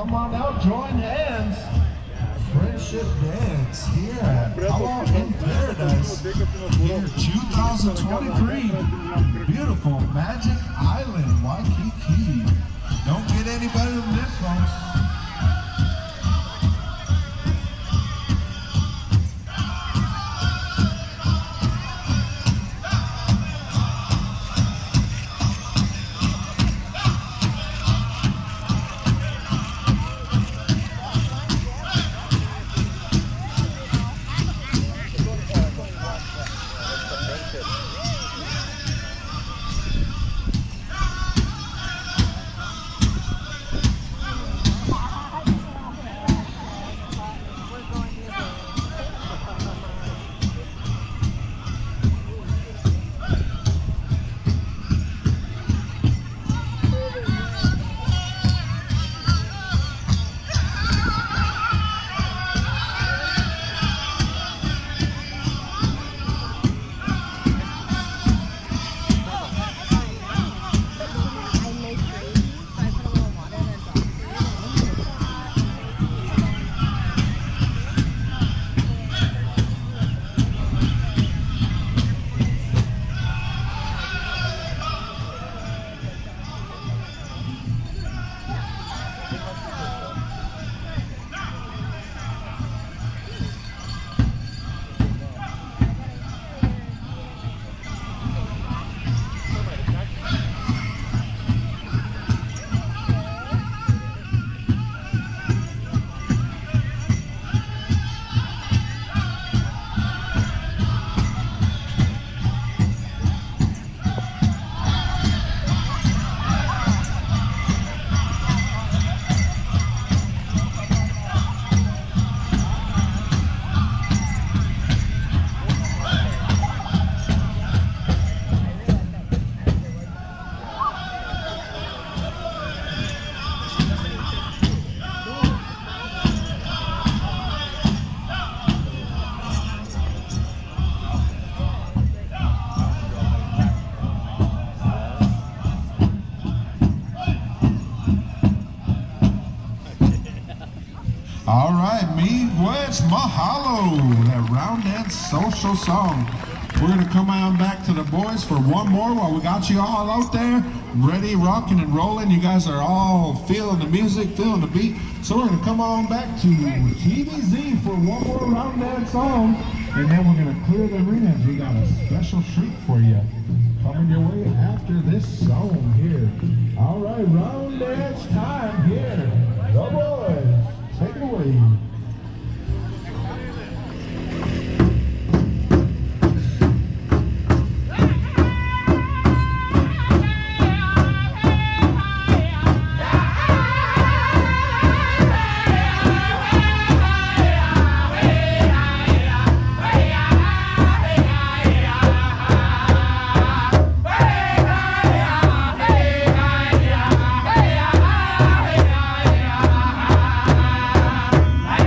come on out, join hands. Friendship dance here at Powwow in Paradise. Here 2023. Beautiful Magic Island, Waikiki. Don't get any better than this, folks. All right, Midwest Mahalo, that round dance social song. We're gonna come on back to the boys for one more while we got you all out there, ready, rocking and rolling. You guys are all feeling the music, feeling the beat. So we're gonna come on back to TVZ for one more round dance song, and then we're gonna clear the arena. We got a special treat for you coming your way after this song here. All right, round dance time here. The boys. Take it away. Hey!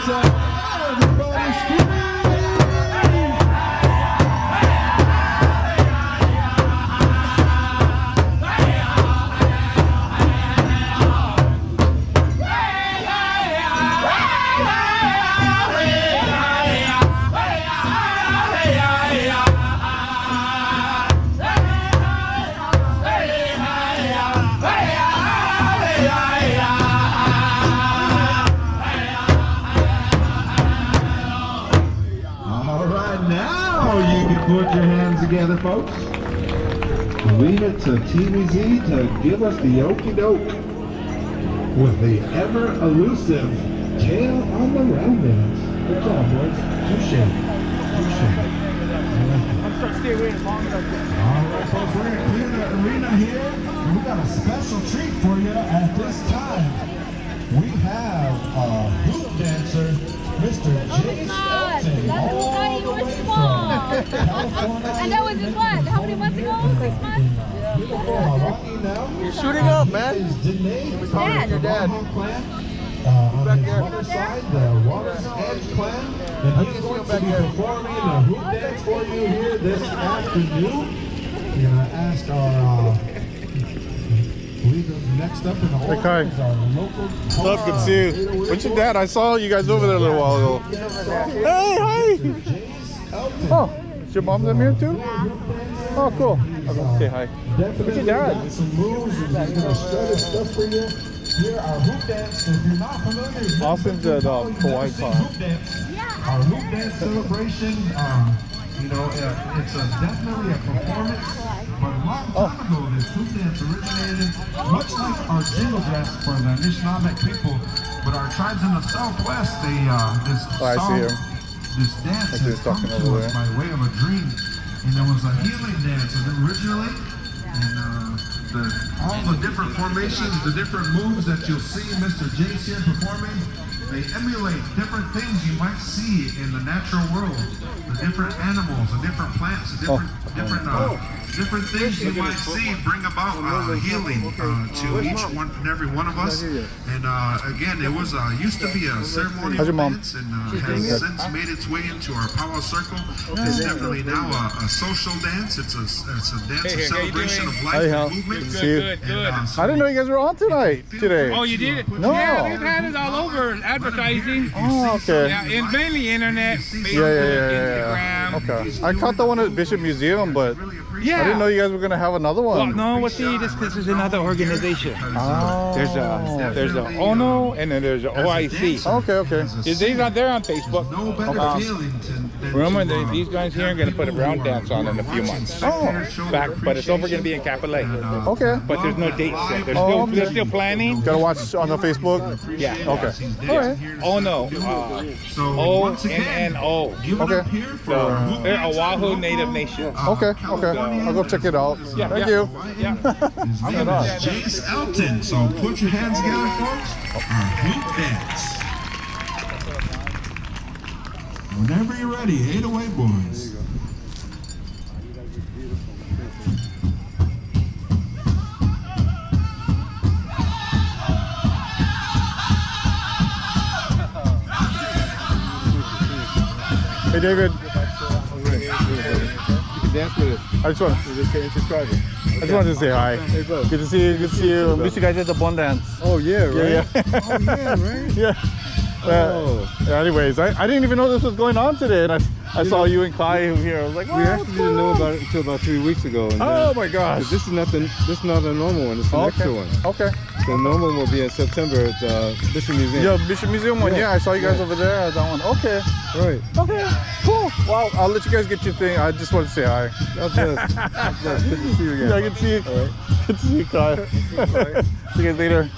Everybody scream! Put your hands together, folks. Leave it to Teamy Z to give us the okie doke with the ever elusive tail on the round dance. Good job, boys. Touche. I'm starting to stay away as long as I can. All right, folks, we're gonna clear the arena here, and we got a special treat for you at this time. We have a hoop dancer, Mr. Jace Elton, all the way from California. And that was just what? How many months ago? 6 months? You're shooting up, man. We're Dad. Your dad. On his water side, the Water's Edge clan, and he's going to be performing a hoop dance for you here this afternoon. We're going to ask our, next up in the order Kai. is our local. What's up? Good to see you. What's your dad? I saw you guys over there a little while ago. Hey, hi! Oh, is your mom in here too? Oh, cool. I'll go say hi. What's your dad? Some moves and he's going to shred his stuff for you. Here, our hoop dance. If you're not familiar, Austin's at Hawaii Park. hoop dance. Our hoop dance celebration. You know, it's definitely a performance. But a long time ago, this hoop dance originated, much like our jingle dress for the Anishinaabe people. But our tribes in the Southwest, they this dance has come to us by way of a dream, and it was a healing dance. And originally, all the different formations, the different moves that you'll see Mr. Jace here performing, they emulate different things you might see in the natural world. The different animals, the different plants, the different things you might see bring about healing to each one and every one of us. And again, it was used to be a ceremonial dance and has since made its way into our powwow circle. It's definitely now a social dance. It's a dance of celebration of life and movement. Good. I didn't know you guys were on today. Oh, you did? No. Yeah, we've had it all over advertising. Oh, okay. Yeah, and mainly internet, Facebook, Yeah. Instagram. Okay. I caught the one at Bishop Museum, but Yeah. I didn't know you guys were gonna have another one. Well, no, see, this is another organization. Oh. There's a ONO and then there's a OIC. Okay. They're on Facebook. Remember, these guys here are going to put a brown dance on in a few months. But it's over going to be in Kapolei. Okay. But there's no dates yet. They're still planning. Gotta watch on the Facebook. Yeah. Okay. All right. ONO. ONNO. Okay. So they're Oahu Native Nation. Okay. I'll go check it out. Thank you. Yeah. Jace Elton. So put your hands together, folks. Our hoop dance. Whenever you're ready, 808 boys. Hey, David. You can dance with it. I just wanted to say hi. Hey, bud. Good to see you. Miss you guys at the Bun Dance. Oh, yeah, right? Yeah. Oh, yeah, right? Yeah. Anyways, I didn't even know this was going on today, and I saw you and Kai here. I was like, We actually didn't know about it until about 3 weeks ago. And oh my gosh! This is not a normal one. It's the extra one. Okay. The normal one will be in September at Bishop Museum. Yeah, Bishop Museum one. Yeah, I saw you guys over there at that one. Okay. Right. Okay. Cool. Well, I'll let you guys get your thing. I just want to say hi. God bless. God bless. Good to see you again. Yeah, good to see you. All right. Good to see you, Kai. See you guys later.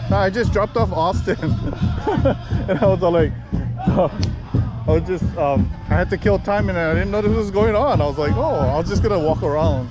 I just dropped off Austin and I was all like, I was just, I had to kill time and I didn't know this was going on. I was like, oh, I was just gonna walk around.